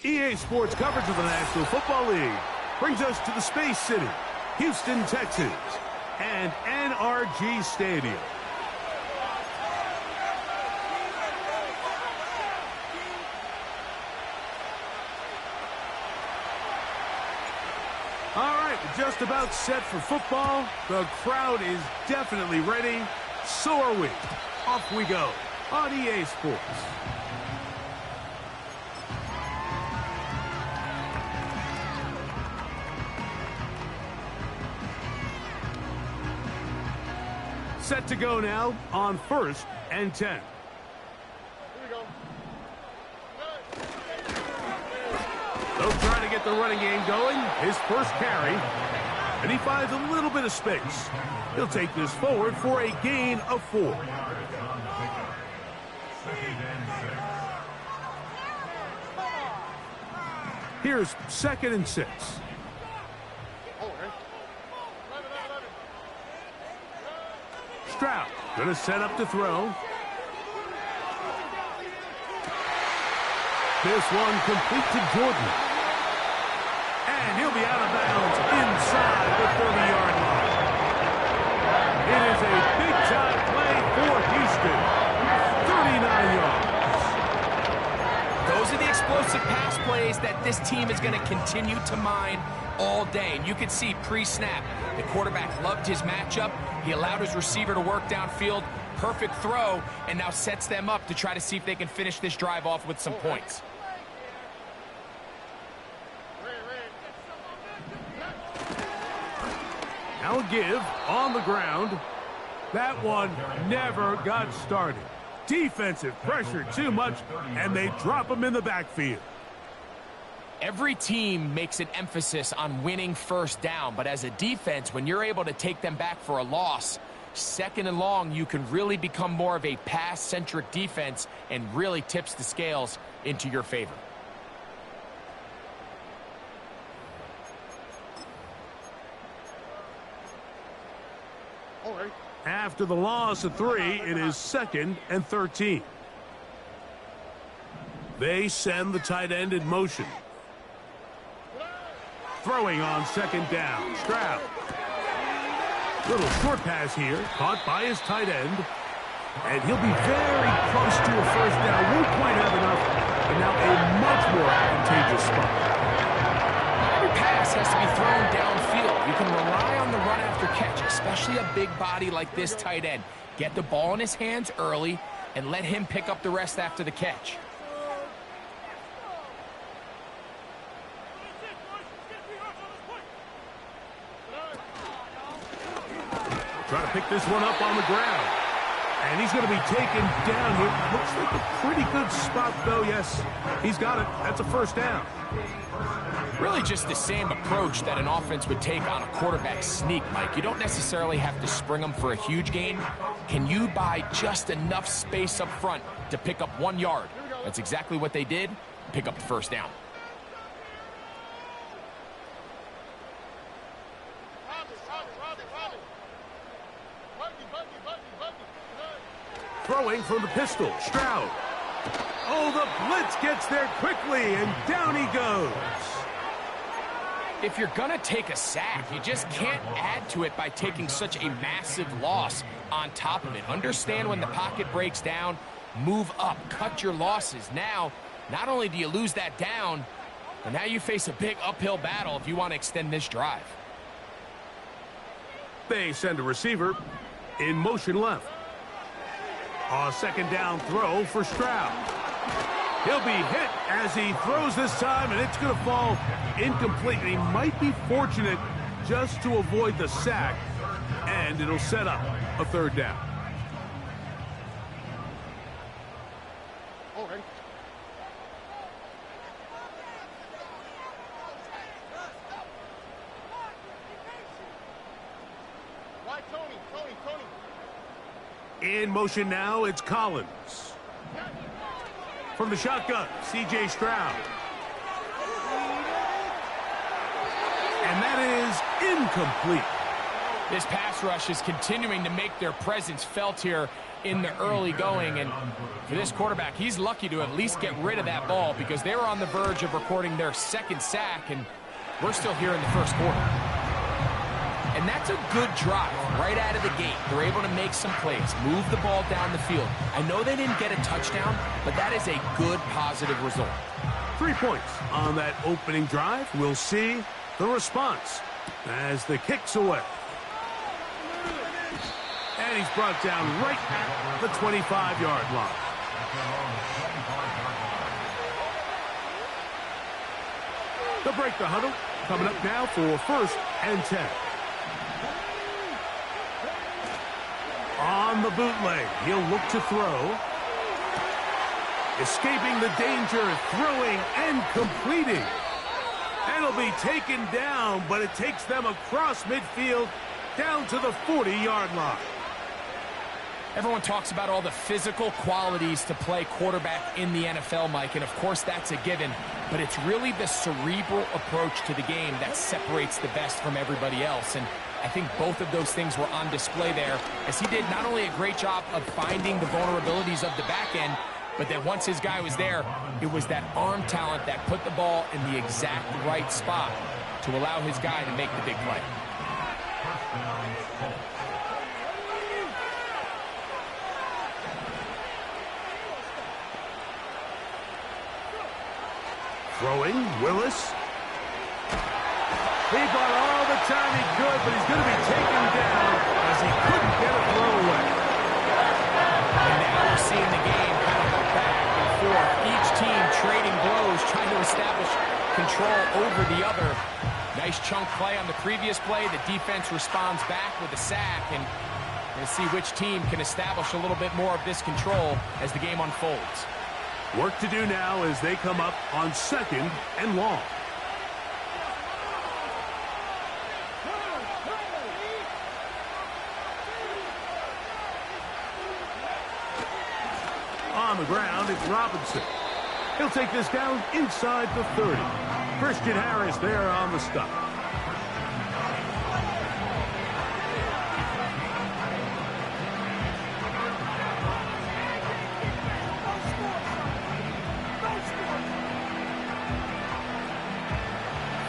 EA Sports coverage of the National Football League brings us to the Space City, Houston, Texas, and NRG Stadium. All right, we're just about set for football. The crowd is definitely ready. So are we. Off we go on EA Sports. Set to go now on 1st and 10. Here we go. They'll try to get the running game going. His first carry. And he finds a little bit of space. He'll take this forward for a gain of 4. Here's 2nd and 6. Stroud going to set up to throw. This one complete to Jordan. And he'll be out of bounds inside the 30-yard line. It is a big-time play for Houston. 39 yards. Those are the explosive pass plays that this team is going to continue to mine all day. And you can see pre-snap, the quarterback loved his matchup. He allowed his receiver to work downfield. Perfect throw, and now sets them up to try to see if they can finish this drive off with some points. Now a give on the ground. That one never got started. Defensive pressure too much, and they drop him in the backfield. Every team makes an emphasis on winning first down, but as a defense, when you're able to take them back for a loss, 2nd and long, you can really become more of a pass-centric defense and really tips the scales into your favor. After the loss of 3, it is 2nd and 13. They send the tight end in motion. Throwing on 2nd down. Stroud. Little short pass here, caught by his tight end. And he'll be very close to a first down. Won't quite have enough, but now a much more advantageous spot. Every pass has to be thrown downfield. You can rely on the run after catch, especially a big body like this tight end. Get the ball in his hands early and let him pick up the rest after the catch. Try to pick this one up on the ground. And he's going to be taken down here. Looks like a pretty good spot, though. Yes, he's got it. That's a first down. Really just the same approach that an offense would take on a quarterback sneak, Mike. You don't necessarily have to spring them for a huge gain. Can you buy just enough space up front to pick up 1 yard? That's exactly what they did. Pick up the first down. Throwing from the pistol, Stroud. Oh, the blitz gets there quickly, and down he goes. If you're going to take a sack, you just can't add to it by taking such a massive loss on top of it. Understand when the pocket breaks down, move up, cut your losses. Now, not only do you lose that down, but now you face a big uphill battle if you want to extend this drive. They send a receiver in motion left. A 2nd down throw for Stroud. He'll be hit as he throws this time, and it's going to fall incomplete. He might be fortunate just to avoid the sack, and it'll set up a 3rd down. Okay. Right, Tony. In motion now, it's Collins. From the shotgun, C.J. Stroud. And that is incomplete. This pass rush is continuing to make their presence felt here in the early going, and for this quarterback, he's lucky to at least get rid of that ball because they were on the verge of recording their second sack, and we're still here in the first quarter. And that's a good drive right out of the gate. They're able to make some plays, move the ball down the field. I know they didn't get a touchdown, but that is a good, positive result. 3 points on that opening drive. We'll see the response as the kick's away. And he's brought down right at the 25-yard line. They'll break the huddle. Coming up now for 1st and 10. On the bootleg, he'll look to throw. Escaping the danger, throwing and completing. And it'll be taken down, but it takes them across midfield down to the 40-yard line. Everyone talks about all the physical qualities to play quarterback in the NFL, Mike, and of course that's a given, but it's really the cerebral approach to the game that separates the best from everybody else, and I think both of those things were on display there, as he did not only a great job of finding the vulnerabilities of the back end, but that once his guy was there, it was that arm talent that put the ball in the exact right spot to allow his guy to make the big play. Throwing, Willis. He got all the time he could, but he's going to be taken down as he couldn't get a throw away. And now we're seeing the game kind of go back and forth. Each team trading blows, trying to establish control over the other. Nice chunk play on the previous play. The defense responds back with a sack, and we'll see which team can establish a little bit more of this control as the game unfolds. Work to do now as they come up on 2nd and long. On the ground, it's Robinson. He'll take this down inside the 30. Christian Harris there on the stop.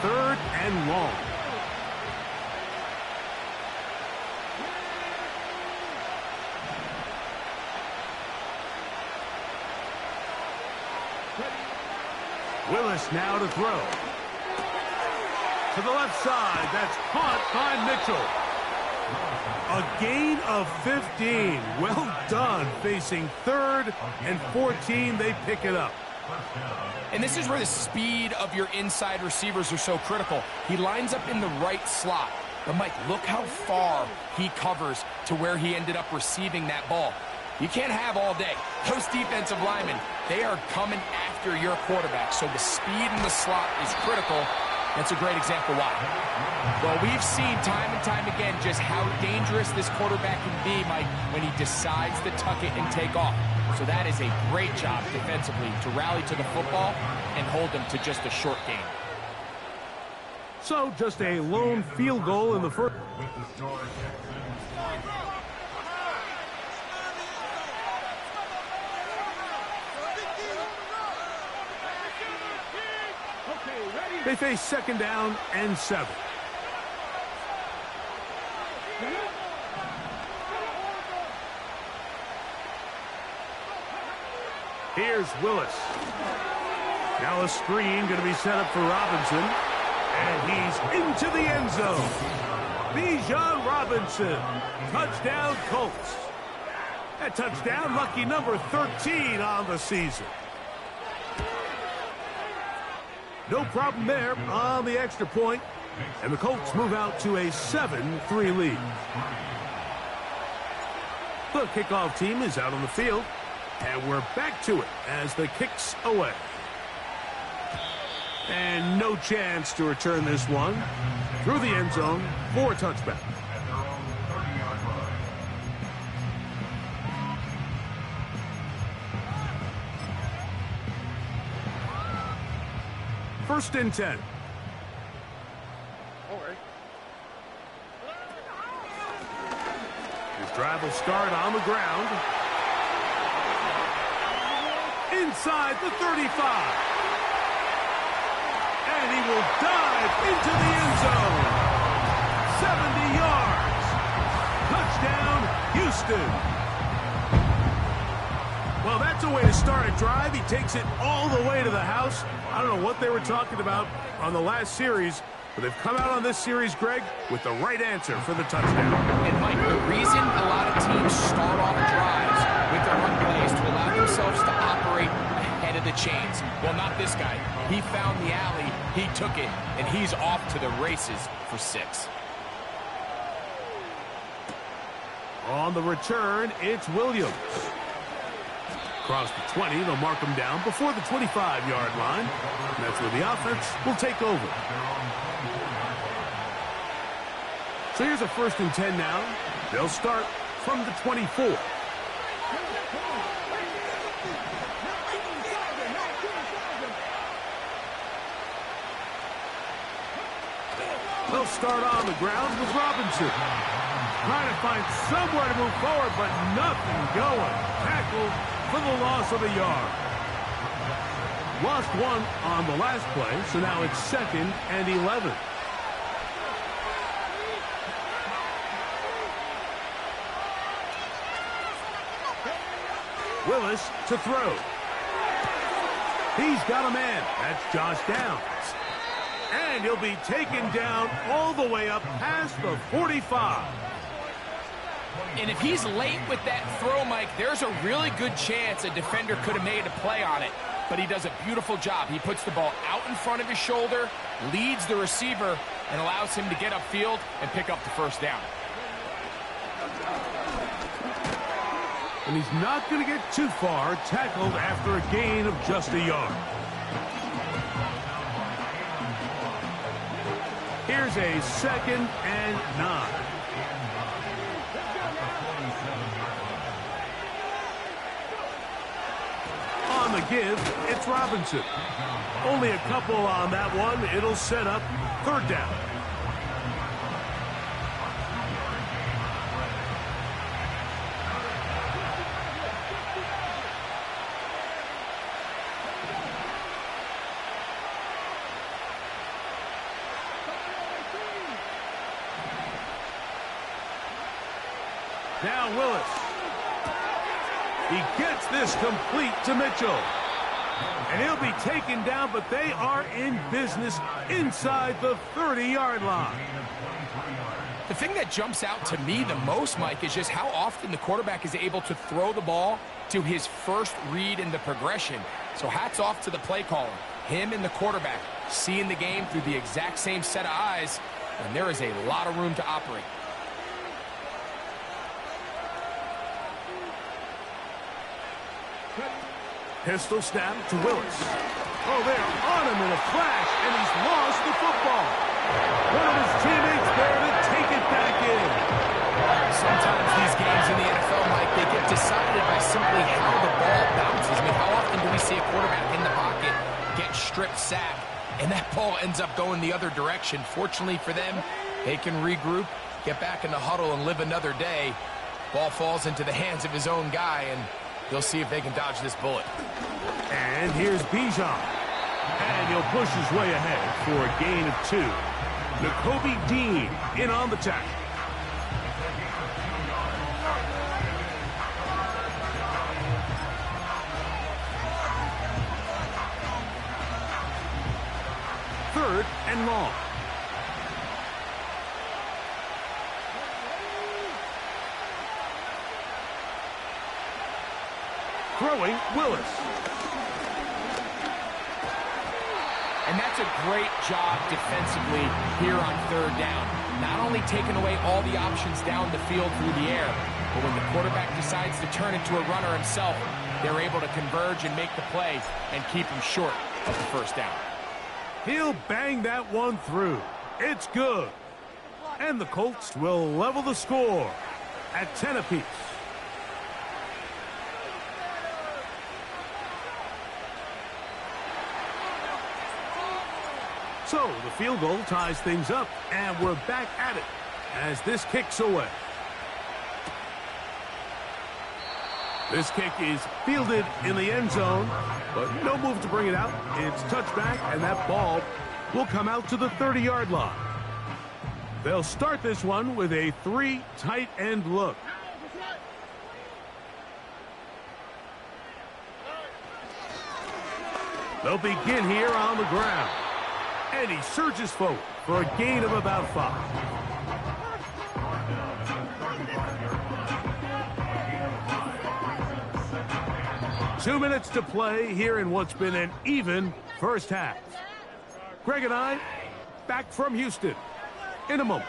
Third and long. Willis now to throw. To the left side, that's caught by Mitchell. A gain of 15. Well done. Facing 3rd and 14, they pick it up. And this is where the speed of your inside receivers are so critical. He lines up in the right slot. But, Mike, look how far he covers to where he ended up receiving that ball. You can't have all day. Those defensive linemen, they are coming after your quarterback. So the speed in the slot is critical. That's a great example why. Well, we've seen time and time again just how dangerous this quarterback can be, Mike, when he decides to tuck it and take off. So that is a great job defensively to rally to the football and hold them to just a short gain. So just a lone field goal in the first. They face 2nd down and 7. Here's Willis. Now a screen going to be set up for Robinson. And he's into the end zone. Bijan Robinson. Touchdown, Colts. That touchdown, lucky number 13 on the season. No problem there on the extra point. And the Colts move out to a 7-3 lead. The kickoff team is out on the field. And we're back to it as the kick's away. And no chance to return this one through the end zone for a touchback. First and 10. Drive will start on the ground. Inside the 35. And he will dive into the end zone. 70 yards. Touchdown, Houston. Well, that's a way to start a drive. He takes it all the way to the house. I don't know what they were talking about on the last series, but they've come out on this series, Greg, with the right answer for the touchdown. And, Mike, the reason a lot of teams start off drives with their run plays to allow themselves to operate ahead of the chains. Well, not this guy. He found the alley, he took it, and he's off to the races for 6. On the return, it's Williams. Across the 20, they'll mark him down before the 25-yard line. And that's where the offense will take over. So here's a 1st and 10 now. They'll start from the 24. They'll start on the ground with Robinson. Trying to find somewhere to move forward, but nothing going. Tackled for the loss of a yard. Lost 1 on the last play, so now it's 2nd and 11. Willis to throw. He's got a man. That's Josh Downs. And he'll be taken down all the way up past the 45. And if he's late with that throw, Mike, there's a really good chance a defender could have made a play on it. But he does a beautiful job. He puts the ball out in front of his shoulder, leads the receiver, and allows him to get upfield and pick up the 1st down. And he's not going to get too far, tackled after a gain of just a yard. Here's a 2nd and 9. On the give, it's Robinson. Only a couple on that one. It'll set up 3rd down. Now Willis. He gets this complete to Mitchell. And he'll be taken down, but they are in business inside the 30-yard line. The thing that jumps out to me the most, Mike, is just how often the quarterback is able to throw the ball to his first read in the progression. So hats off to the play caller. Him and the quarterback seeing the game through the exact same set of eyes, and there is a lot of room to operate. Pistol snap to Willis. Oh, they're on him in a flash, and he's lost the football. One of his teammates there to take it back in. Sometimes these games in the NFL, Mike, they get decided by simply how the ball bounces. I mean, how often do we see a quarterback in the pocket get stripped sack, and that ball ends up going the other direction? Fortunately for them, they can regroup, get back in the huddle, and live another day. Ball falls into the hands of his own guy, and they'll see if they can dodge this bullet. And here's Bijan. And he'll push his way ahead for a gain of 2. Nakobe Dean in on the tackle. Third and long. Throwing, Willis. And that's a great job defensively here on 3rd down. Not only taking away all the options down the field through the air, but when the quarterback decides to turn into a runner himself, they're able to converge and make the play and keep him short of the 1st down. He'll bang that one through. It's good. And the Colts will level the score at 10 apiece. So the field goal ties things up, and we're back at it as this kicks away. This kick is fielded in the end zone, but no move to bring it out. It's touchback, and that ball will come out to the 30-yard line. They'll start this one with a 3 tight end look. They'll begin here on the ground. And he surges forward for a gain of about 5. 2 minutes to play here in what's been an even first half. Greg and I back from Houston in a moment.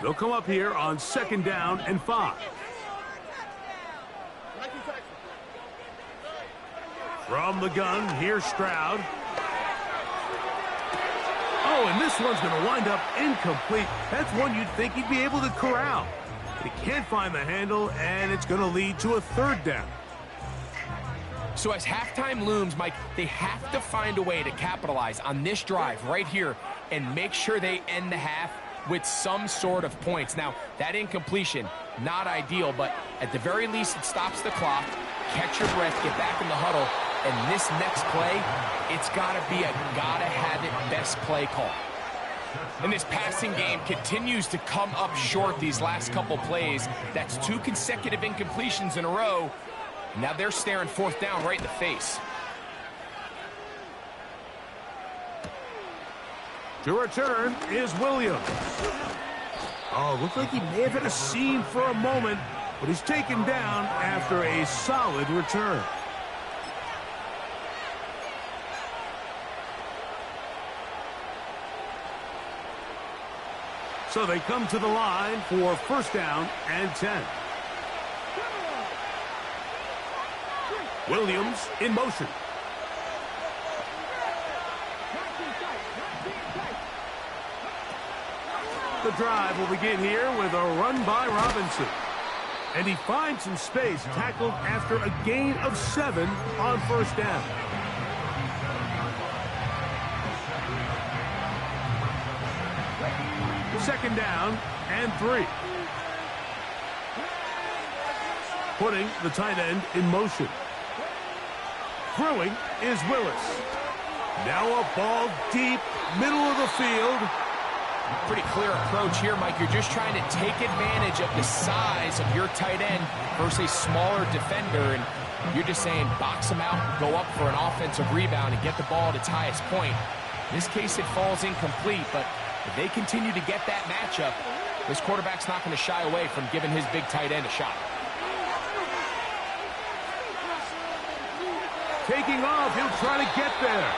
They'll come up here on 2nd down and 5. From the gun, here's Stroud. Oh, and this one's going to wind up incomplete. That's one you'd think he'd be able to corral. But he can't find the handle, and it's going to lead to a 3rd down. So as halftime looms, Mike, they have to find a way to capitalize on this drive right here and make sure they end the half with some sort of points. Now, that incompletion, not ideal, but at the very least, it stops the clock. Catch your breath, get back in the huddle, and this next play, it's got to be a gotta-have-it best play call. And this passing game continues to come up short these last couple plays. That's 2 consecutive incompletions in a row. Now they're staring 4th down right in the face. To return is Williams. Oh, looked like he may have had a seam for a moment, but he's taken down after a solid return. So they come to the line for 1st down and 10. Williams in motion. The drive will begin here with a run by Robinson. And he finds some space, tackled after a gain of 7 on 1st down. Second down and 3. Putting the tight end in motion. Throwing is Willis. Now a ball deep, middle of the field. Pretty clear approach here, Mike. You're just trying to take advantage of the size of your tight end versus a smaller defender, and you're just saying box him out, go up for an offensive rebound, and get the ball at its highest point. In this case, it falls incomplete, but if they continue to get that matchup, this quarterback's not going to shy away from giving his big tight end a shot. Taking off, he'll try to get there.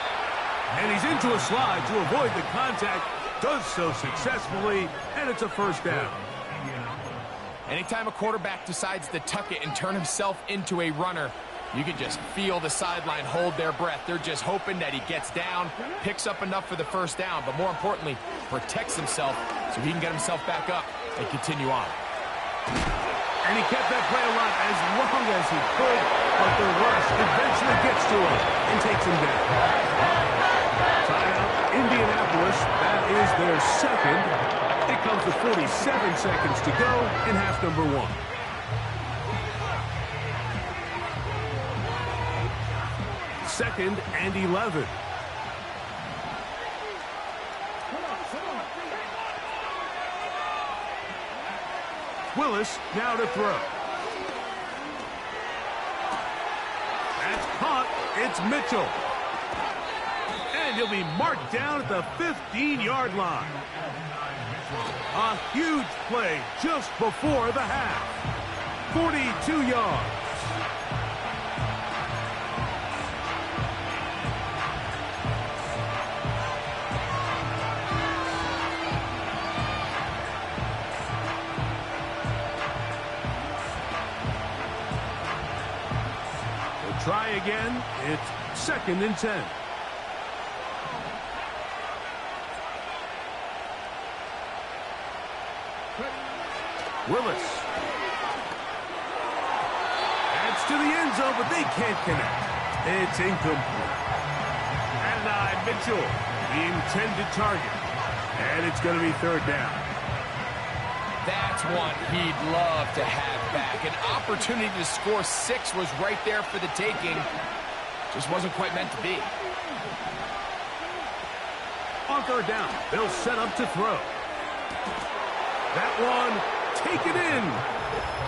And he's into a slide to avoid the contact. Does so successfully, and it's a 1st down. Anytime a quarterback decides to tuck it and turn himself into a runner, you can just feel the sideline hold their breath. They're just hoping that he gets down, picks up enough for the 1st down, but more importantly, protects himself so he can get himself back up and continue on. And he kept that play alive as long as he could, but the rush eventually gets to him and takes him down. Timeout, Indianapolis. That is their 2nd. It comes with 47 seconds to go in half number 1. Second and 11. Willis now to throw. That's caught. It's Mitchell. And he'll be marked down at the 15-yard A huge play just before the half. 42 yards. We'll try again. It's 2nd and 10. Willis. end zone, but they can't connect. It's incomplete. Adonai Mitchell, the intended target. And it's going to be third down. That's one he'd love to have back. An opportunity to score 6 was right there for the taking. Just wasn't quite meant to be. On third down, they'll set up to throw. That one, taken in.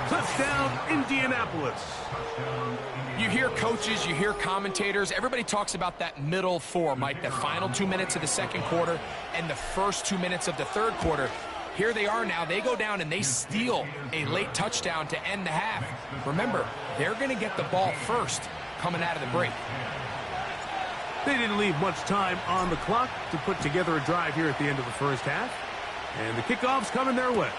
Touchdown, Indianapolis. You hear coaches, you hear commentators, everybody talks about that middle four, Mike, the final 2 minutes of the second quarter and the first 2 minutes of the third quarter. Here they are now. They go down and they steal a late touchdown to end the half. Remember, they're going to get the ball first coming out of the break. They didn't leave much time on the clock to put together a drive here at the end of the first half. And the kickoff's coming their way.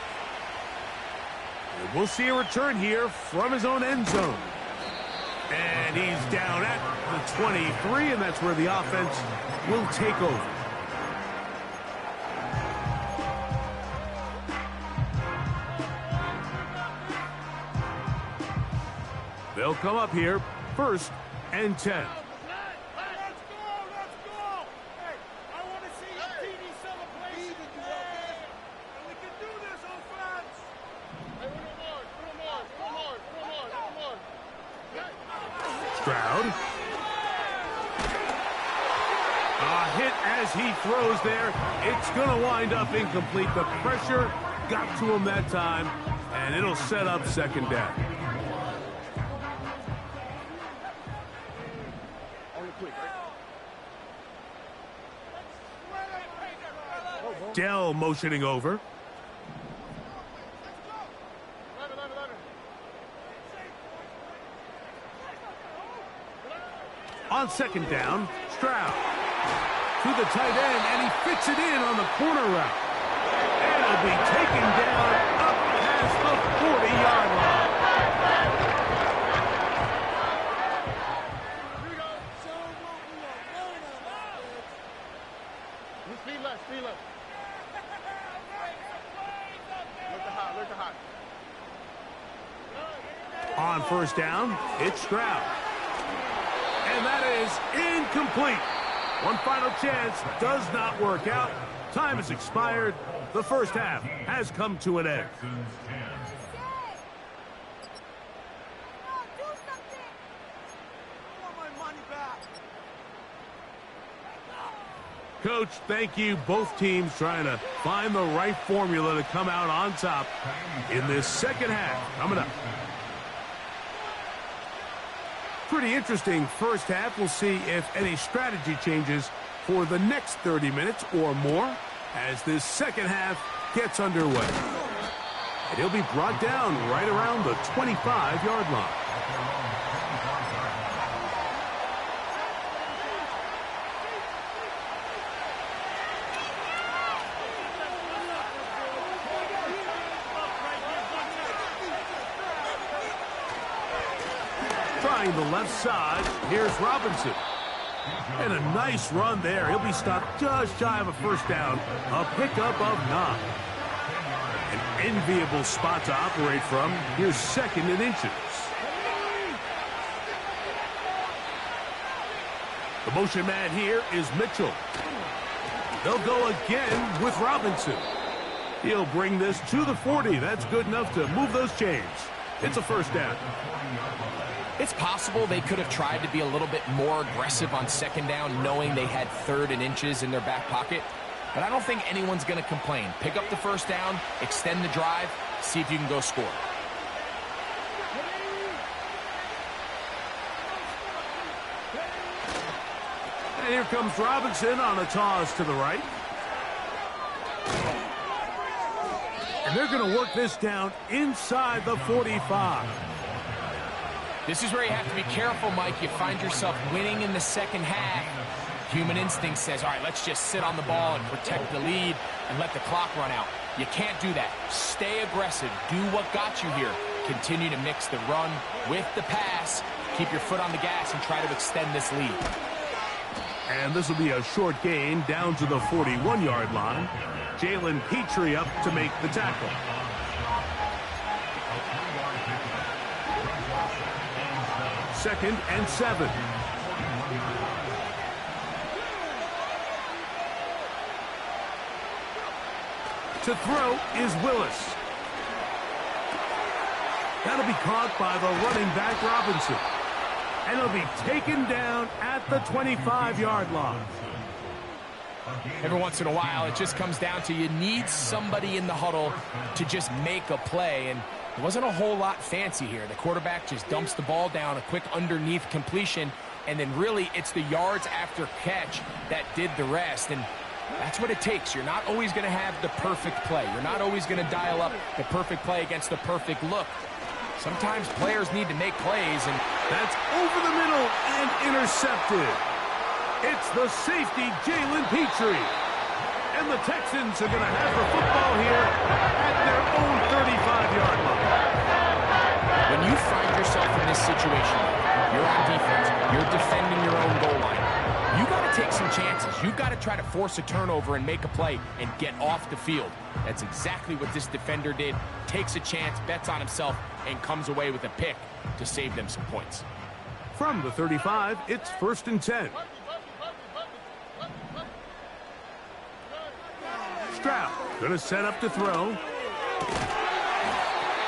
And we'll see a return here from his own end zone. And he's down at the 23, and that's where the offense will take over. They'll come up here, 1st and 10. Stroud. A hit as he throws there. It's going to wind up incomplete. The pressure got to him that time, and it'll set up second down. Dell motioning over. On second down, Stroud to the tight end, and he fits it in on the corner route. And it'll be taken down up past the 40-yard line. Speed left, speed left. Look to hot. On first down, it's Stroud. And that is incomplete. One final chance does not work out. Time has expired. The first half has come to an end. Coach, thank you. Both teams trying to find the right formula to come out on top in this second half. Coming up. Pretty interesting first half. We'll see if any strategy changes for the next 30 minutes or more as this second half gets underway. And he'll be brought down right around the 25-yard line. Trying the left side, here's Robinson. And a nice run there. He'll be stopped just shy of a first down. A pickup of 9. An enviable spot to operate from. Here's 2nd and inches. The motion man here is Mitchell. They'll go again with Robinson. He'll bring this to the 40. That's good enough to move those chains. It's a first down. It's possible they could have tried to be a little bit more aggressive on second down, knowing they had 3rd and inches in their back pocket. But I don't think anyone's going to complain. Pick up the first down, extend the drive, see if you can go score. And here comes Robinson on a toss to the right. And they're going to work this down inside the 45. This is where you have to be careful, Mike. You find yourself winning in the second half. Human instinct says, all right, let's just sit on the ball and protect the lead and let the clock run out. You can't do that. Stay aggressive. Do what got you here. Continue to mix the run with the pass. Keep your foot on the gas and try to extend this lead. And this will be a short gain down to the 41-yard line. Jalen Petrie up to make the tackle. 2nd and 7. To throw is Willis. That'll be caught by the running back, Robinson. And he'll be taken down at the 25-yard line. Every once in a while, it just comes down to you need somebody in the huddle to just make a play. And there wasn't a whole lot fancy here. The quarterback just dumps the ball down, a quick underneath completion, and then really it's the yards after catch that did the rest. And that's what it takes. You're not always going to have the perfect play. You're not always going to dial up the perfect play against the perfect look. Sometimes players need to make plays, and that's over the middle and intercepted. It's the safety, Jalen Petrie. And the Texans are going to have the football here at their own 35-yard line. When you find yourself in this situation, you're on defense, you're defending your own goal line, you got to take some chances. You've got to try to force a turnover and make a play and get off the field. That's exactly what this defender did. Takes a chance, bets on himself, and comes away with a pick to save them some points. From the 35, it's 1st and 10. Stroud going to set up to throw.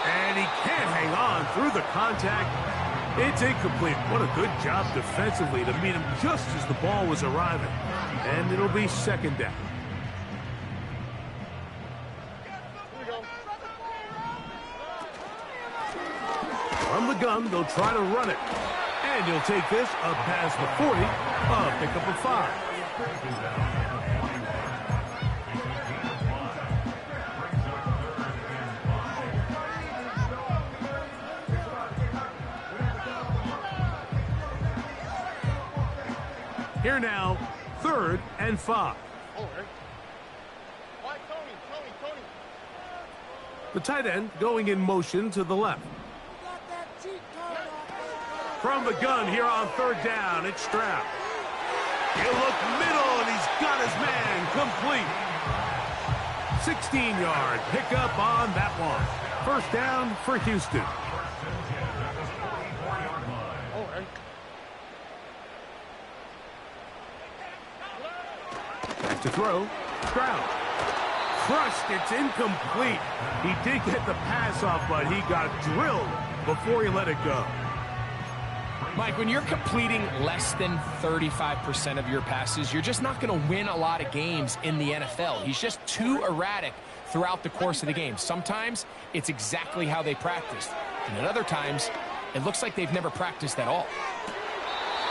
And he can't hang on through the contact. It's incomplete. What a good job defensively to meet him just as the ball was arriving. And it'll be 2nd down. From the gun, they'll try to run it. And he'll take this up past the 40, a pickup of 5. Here now, 3rd and 5. The tight end going in motion to the left. From the gun here on 3rd down, it's Stroud. He'll look middle, and he's got his man complete. 16-yard pickup on that one. 1st down for Houston. Back to throw. Stroud. Crushed. It's incomplete. He did get the pass off, but he got drilled before he let it go. Mike, when you're completing less than 35% of your passes, you're just not going to win a lot of games in the NFL. He's just too erratic throughout the course of the game. Sometimes it's exactly how they practiced. And at other times, it looks like they've never practiced at all.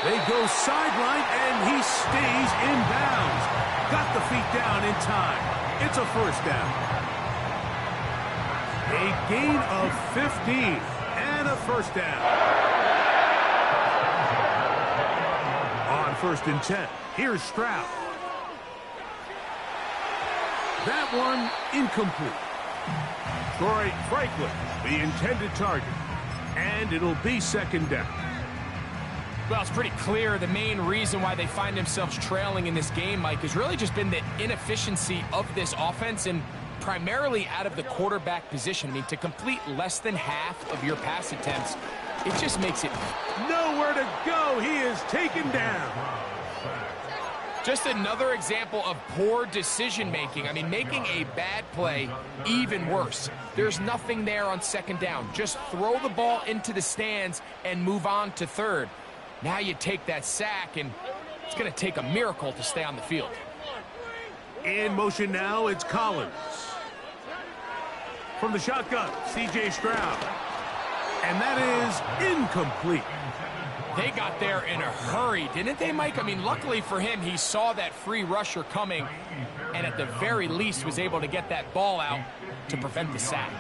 They go sideline, and he stays in bounds. Got the feet down in time. It's a 1st down. A gain of 15 and a 1st down. On 1st and 10, here's Stroud. That one incomplete. Troy Franklin, the intended target. And it'll be 2nd down. Well, it's pretty clear the main reason why they find themselves trailing in this game, Mike, has really just been the inefficiency of this offense and primarily out of the quarterback position. I mean, to complete less than half of your pass attempts, it just makes it nowhere to go. He is taken down. Just another example of poor decision-making. I mean, making a bad play even worse. There's nothing there on 2nd down. Just throw the ball into the stands and move on to 3rd. Now you take that sack, and it's going to take a miracle to stay on the field. In motion now, it's Collins. From the shotgun, C.J. Stroud. And that is incomplete. They got there in a hurry, didn't they, Mike? I mean, luckily for him, he saw that free rusher coming and at the very least was able to get that ball out to prevent the sack.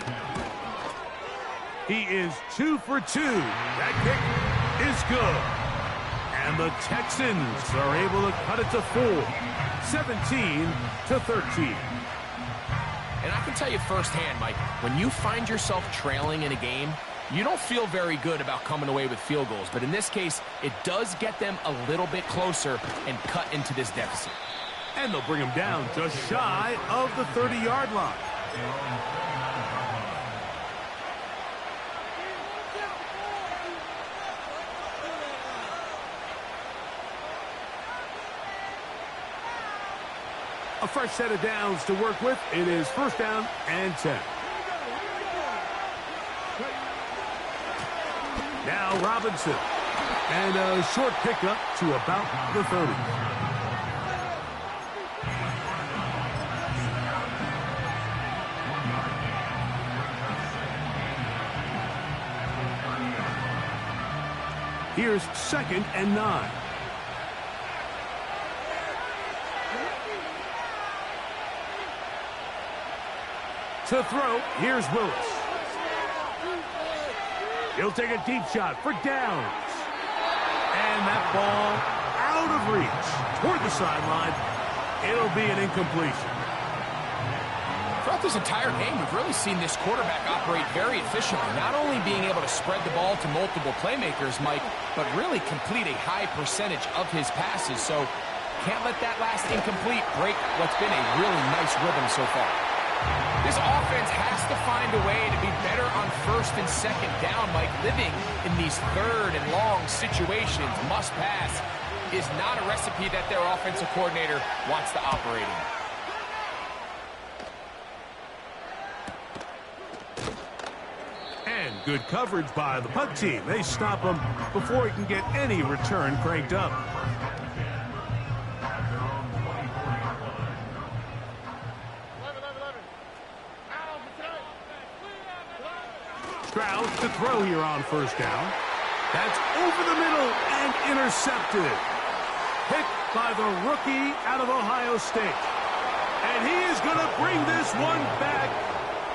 He is 2 for 2. That kick is good. And the Texans are able to cut it to 4, 17-13. And I can tell you firsthand, Mike, when you find yourself trailing in a game, you don't feel very good about coming away with field goals. But in this case, it does get them a little bit closer and cut into this deficit. And they'll bring him down just shy of the 30-yard line. A fresh set of downs to work with. It is first down and 10. Now Robinson. And a short pickup to about the 30. Here's second and 9. To throw, here's Willis. He'll take a deep shot for downs. And that ball out of reach toward the sideline. It'll be an incompletion. Throughout this entire game, we've really seen this quarterback operate very efficiently, not only being able to spread the ball to multiple playmakers, Mike, but really complete a high percentage of his passes. So can't let that last incomplete break what's been a really nice rhythm so far. This offense has to find a way to be better on first and second down, Mike. Living in these third and long situations, must pass, is not a recipe that their offensive coordinator wants to operate in. And good coverage by the punt team. They stop him before he can get any return cranked up. Stroud to throw here on first down. That's over the middle and intercepted. Picked by the rookie out of Ohio State. And he is going to bring this one back.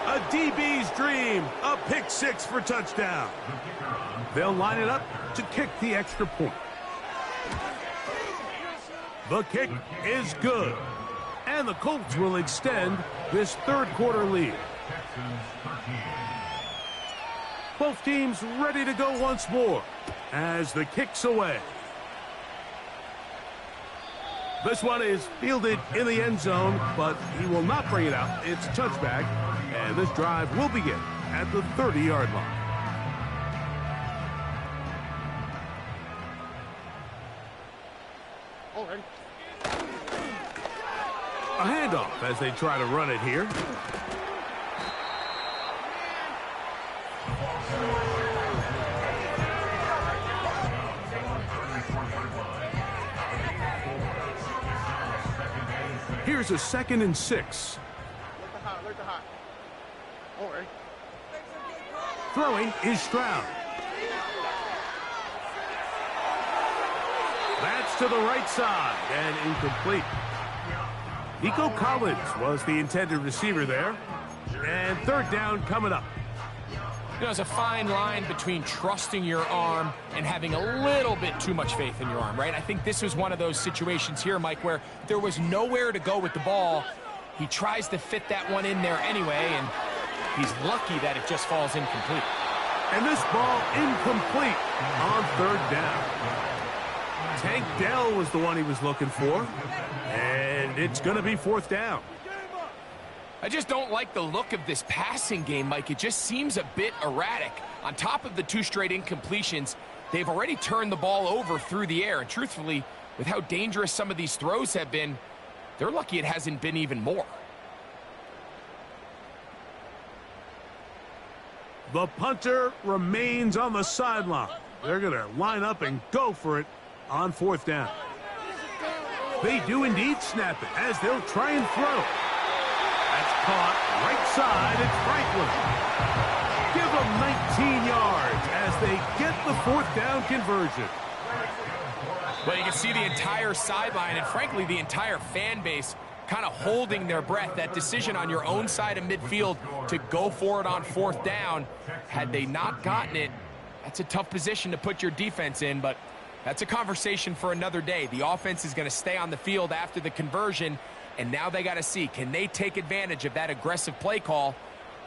A DB's dream. A pick six for touchdown. They'll line it up to kick the extra point. The kick is good. And the Colts will extend this third quarter lead. Both teams ready to go once more as the kick's away. This one is fielded in the end zone, but he will not bring it out. It's a touchback, and this drive will begin at the 30-yard line. Already. A handoff as they try to run it here. Here's a second and 6. Look the hot. All right. Throwing is Stroud. That's to the right side and incomplete. Nico Collins was the intended receiver there. And third down coming up. You know, there's a fine line between trusting your arm and having a little bit too much faith in your arm, right? I think this was one of those situations here, Mike, where there was nowhere to go with the ball. He tries to fit that one in there anyway, and he's lucky that it just falls incomplete. And this ball incomplete on third down. Tank Dell was the one he was looking for, and it's going to be fourth down. I just don't like the look of this passing game, Mike. It just seems a bit erratic. On top of the 2 straight incompletions, they've already turned the ball over through the air. And truthfully, with how dangerous some of these throws have been, they're lucky it hasn't been even more. The punter remains on the sideline. They're going to line up and go for it on fourth down. They do indeed snap it as they'll try and throw. That's caught right side. It's Franklin. Give them 19 yards as they get the fourth down conversion. Well, you can see the entire sideline and, frankly, the entire fan base kind of holding their breath. That decision on your own side of midfield to go for it on fourth down, had they not gotten it, that's a tough position to put your defense in, but that's a conversation for another day. The offense is going to stay on the field after the conversion, and now they got to see, can they take advantage of that aggressive play call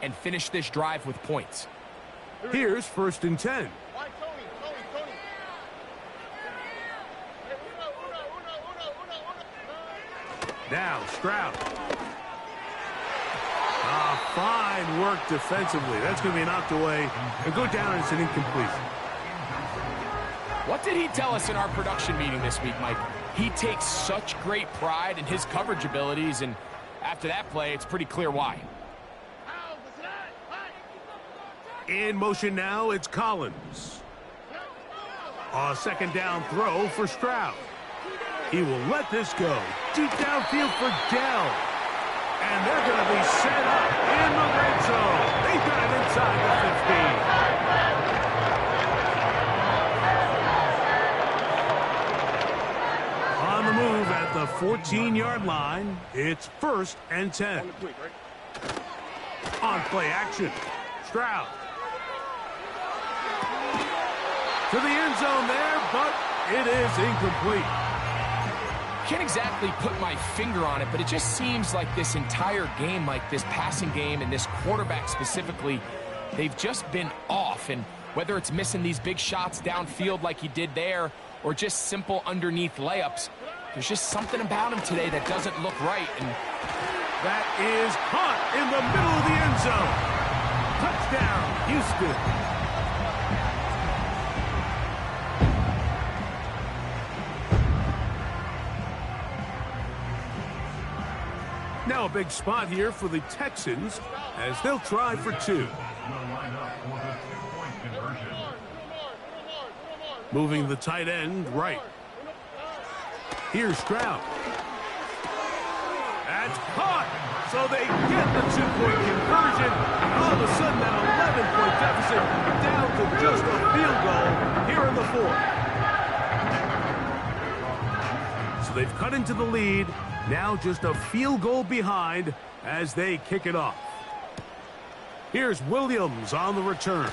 and finish this drive with points? Here's first and 10. Why, Tony? Now Stroud. Fine work defensively. That's going to be knocked away and go down as an incompletion. What did he tell us in our production meeting this week, Mike? He takes such great pride in his coverage abilities, and after that play, it's pretty clear why. In motion now, it's Collins. A second down throw for Stroud. He will let this go. Deep downfield for Dell. And they're going to be set up in the red zone. They've got it inside the 15. On the move at the 14-yard line, it's 1st and 10. On play action, Stroud. To the end zone there, but it is incomplete. Can't exactly put my finger on it, but it just seems like this entire game, like this passing game and this quarterback specifically, they've just been off. And whether it's missing these big shots downfield like he did there or just simple underneath layups, there's just something about him today that doesn't look right. And that is caught in the middle of the end zone. Touchdown, Houston. Now a big spot here for the Texans as they'll try for 2. Moving the tight end right. Here's Stroud. That's caught. So they get the 2-point conversion. All of a sudden that 11-point deficit down to just a field goal here in the 4th. So they've cut into the lead. Now just a field goal behind as they kick it off. Here's Williams on the return.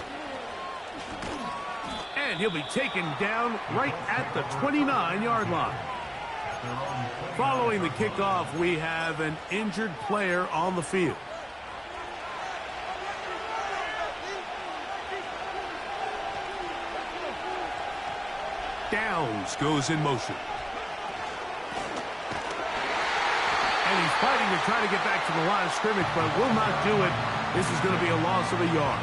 And he'll be taken down right at the 29-yard line. Following the kickoff, we have an injured player on the field. Downs goes in motion. And he's fighting to try to get back to the line of scrimmage, but will not do it. This is going to be a loss of a yard.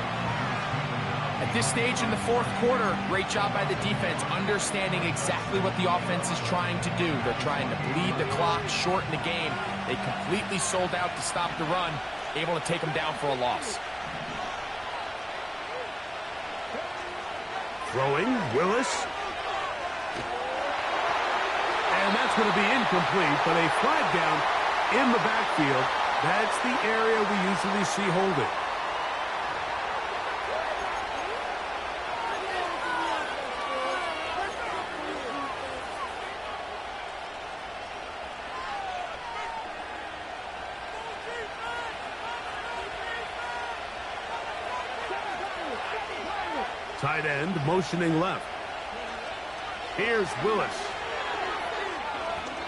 At this stage in the 4th quarter, great job by the defense, understanding exactly what the offense is trying to do. They're trying to bleed the clock, shorten the game. They completely sold out to stop the run, able to take them down for a loss. Throwing, Willis. And that's going to be incomplete, but a flag down in the backfield. That's the area we usually see holding. Tight end motioning left. Here's Willis.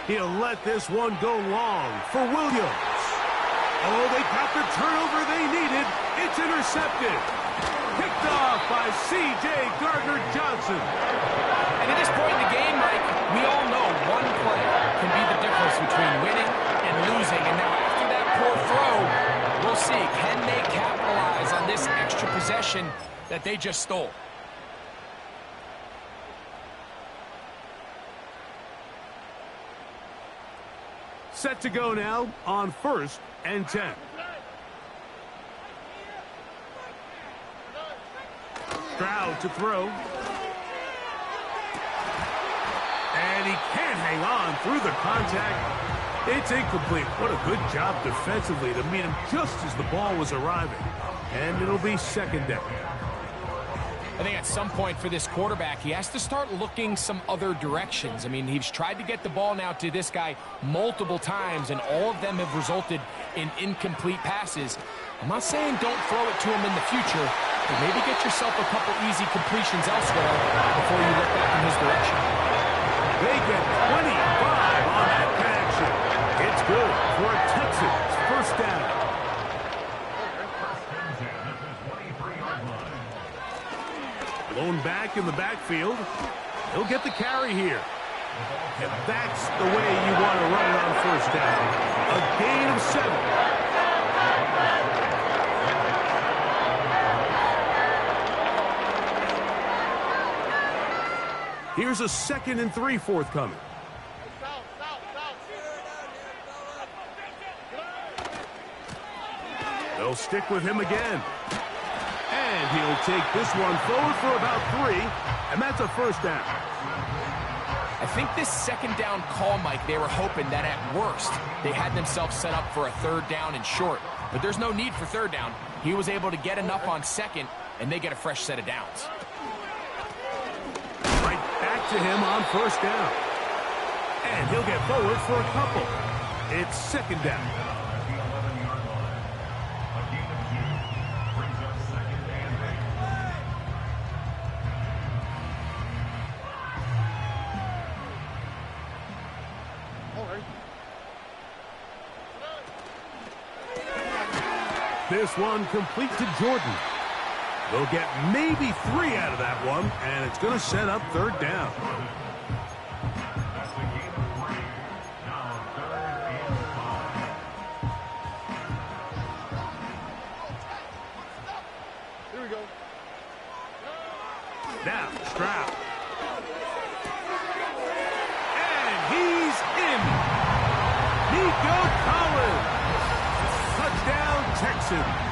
He'll let this one go long for Williams. Oh, they got the turnover they needed. It's intercepted. Picked off by C.J. Gardner-Johnson. And at this point in the game, Mike, we all know one play can be the difference between winning and losing. And now after that poor throw, we'll see, can they capitalize on this extra possession that they just stole? Set to go now on 1st and 10. Stroud to throw. And he can't hang on through the contact. It's incomplete. What a good job defensively to meet him just as the ball was arriving. And it'll be 2nd down. I think at some point for this quarterback, he has to start looking some other directions. I mean, he's tried to get the ball now to this guy multiple times, and all of them have resulted in incomplete passes. I'm not saying don't throw it to him in the future, but maybe get yourself a couple easy completions elsewhere before you look back in his direction. They get 25 on that connection. It's good for a Texans 1st down. Blown back in the backfield. He'll get the carry here. And that's the way you want to run it on 1st down. A gain of 7. Here's a 2nd and 3 forthcoming. They'll stick with him again. And he'll take this one forward for about 3, and that's a first down. I think this second down call, Mike, they were hoping that at worst they had themselves set up for a third down and short. But there's no need for third down. He was able to get enough on second, and they get a fresh set of downs. Right back to him on first down. And he'll get forward for a couple. It's second down. This one complete to Jordan. They'll get maybe 3 out of that one, and it's going to set up third down. Here we go. Now, Stroud. And he's in. Nico Collins. Touchdown, Texans.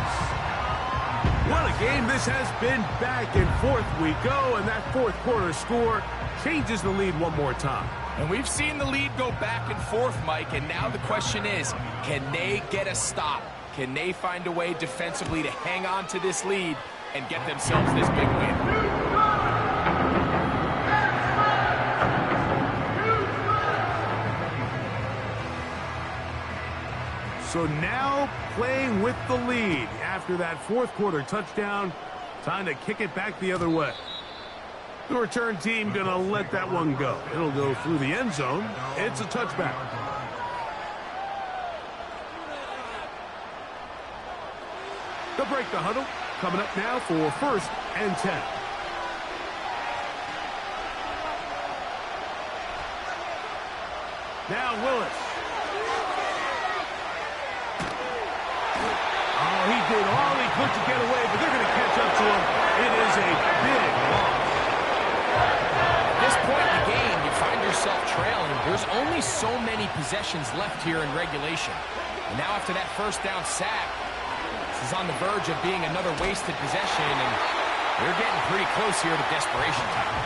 What a game this has been. Back and forth we go, and that fourth quarter score changes the lead one more time. And we've seen the lead go back and forth, Mike, and now the question is, can they get a stop? Can they find a way defensively to hang on to this lead and get themselves this big win? So now playing with the lead after that fourth quarter touchdown, time to kick it back the other way. The return team going to let that one go. It'll go through the end zone. It's a touchback. They'll break the huddle. Coming up now for first and 10. Now Willis. Oh, he did all he could to get away, but they're going to catch up to him. It is a big loss. At this point in the game, you find yourself trailing. There's only so many possessions left here in regulation. And now after that first down sack, this is on the verge of being another wasted possession, and they're getting pretty close here to desperation time.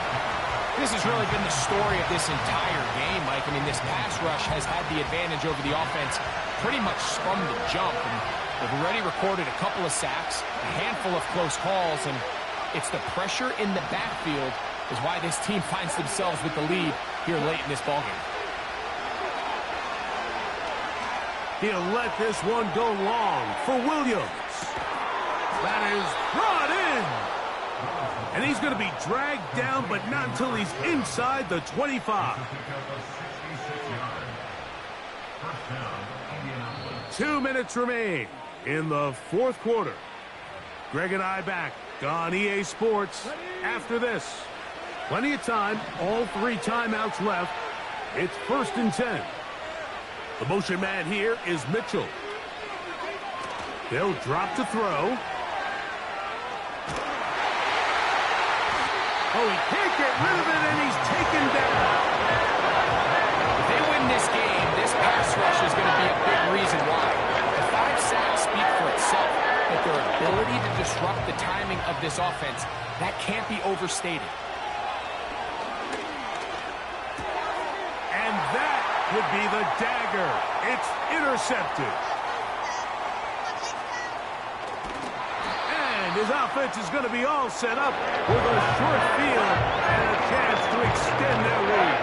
This has really been the story of this entire game, Mike. I mean, this pass rush has had the advantage over the offense pretty much from the jump. And they've already recorded a couple of sacks, a handful of close calls, and it's the pressure in the backfield is why this team finds themselves with the lead here late in this ballgame. He'll let this one go long for Williams. That is brought in. And he's going to be dragged down, but not until he's inside the 25. 2 minutes remain in the fourth quarter. Greg and I back on EA Sports after this. Plenty of time, all 3 timeouts left. It's first and 10. The motion man here is Mitchell. They'll drop to throw. Oh, he can't get rid of it, and he's taken down. If they win this game, this pass rush is going to be a big reason why. The 5 sacks speak for itself, but their ability to disrupt the timing of this offense, that can't be overstated. And that would be the dagger. It's intercepted. And his offense is going to be all set up with a short field and a chance to extend their lead.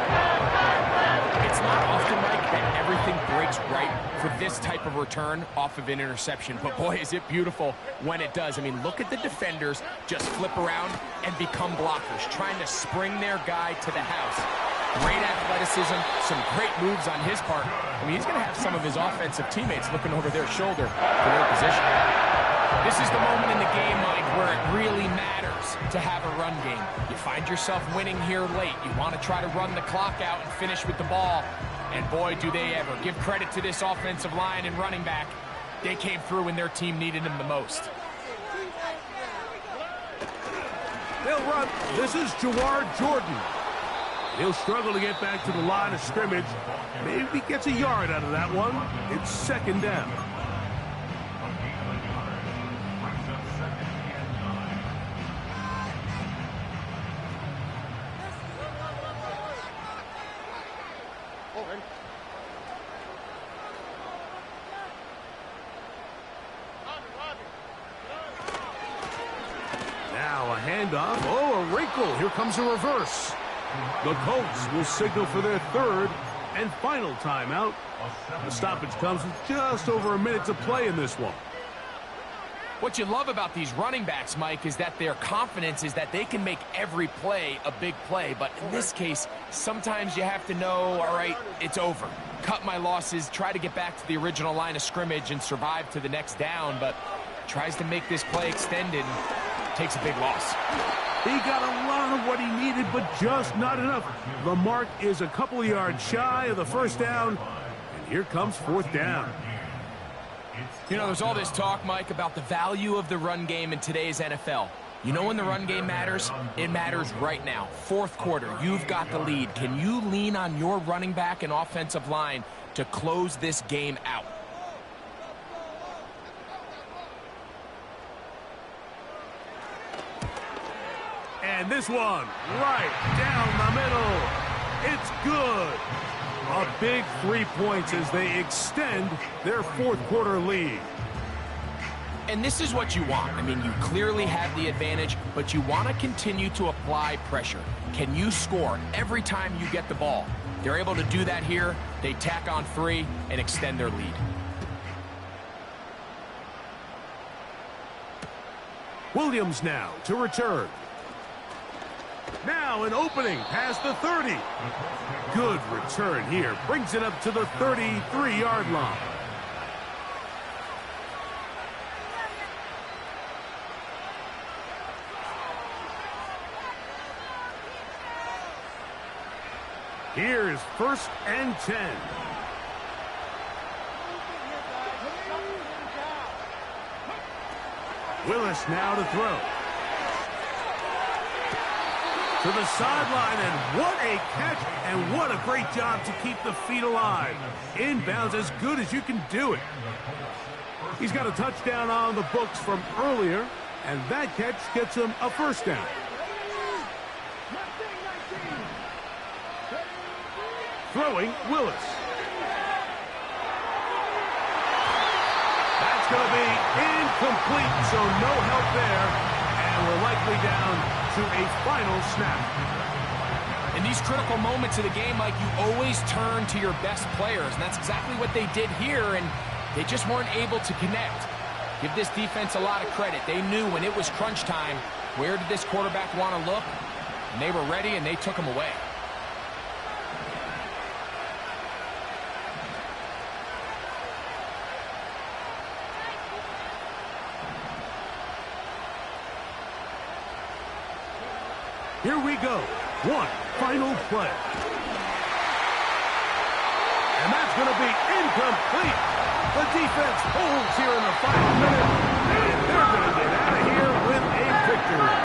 It's not often, Mike, that everything breaks right for this type of return off of an interception. But boy, is it beautiful when it does. I mean, look at the defenders just flip around and become blockers, trying to spring their guy to the house. Great athleticism, some great moves on his part. I mean, he's going to have some of his offensive teammates looking over their shoulder for their position. This is the moment in the game, Mike, where it really matters to have a run game. You find yourself winning here late. You want to try to run the clock out and finish with the ball. And boy, do they ever. Give credit to this offensive line and running back. They came through when their team needed them the most. They'll run. This is Jawar Jordan. He'll struggle to get back to the line of scrimmage. Maybe gets a yard out of that one. It's second down. ready. Now a handoff. Oh, a wrinkle. Here comes a reverse. The Colts will signal for their third and final timeout. The stoppage comes with just over a minute to play in this one. What you love about these running backs, Mike, is that their confidence is that they can make every play a big play. But in this case, sometimes you have to know, all right, it's over. Cut my losses, try to get back to the original line of scrimmage and survive to the next down, but tries to make this play extended and takes a big loss. He got a lot of what he needed, but just not enough. The mark is a couple of yards shy of the first down, and here comes fourth down. You know, there's all this talk, Mike, about the value of the run game in today's NFL. You know when the run game matters? It matters right now. Fourth quarter, you've got the lead. Can you lean on your running back and offensive line to close this game out? And this one, right down the middle. It's good. A big 3 points as they extend their fourth quarter lead. And this is what you want. I mean, you clearly have the advantage, but you want to continue to apply pressure. Can you score every time you get the ball? They're able to do that here. They tack on 3 and extend their lead. Williams now to return. Now an opening past the 30. Good return here. Brings it up to the 33-yard line. Here's 1st and 10. Willis now to throw. To the sideline, and what a catch, and what a great job to keep the feet alive. Inbounds as good as you can do it. He's got a touchdown on the books from earlier, and that catch gets him a first down. Throwing, Willis. That's going to be incomplete, so no help there, and we're likely down to a final snap. In these critical moments of the game, Mike, you always turn to your best players, and that's exactly what they did here, and they just weren't able to connect. Give this defense a lot of credit. They knew when it was crunch time, where did this quarterback want to look, and they were ready, and they took him away. Here we go. One final play. And that's going to be incomplete.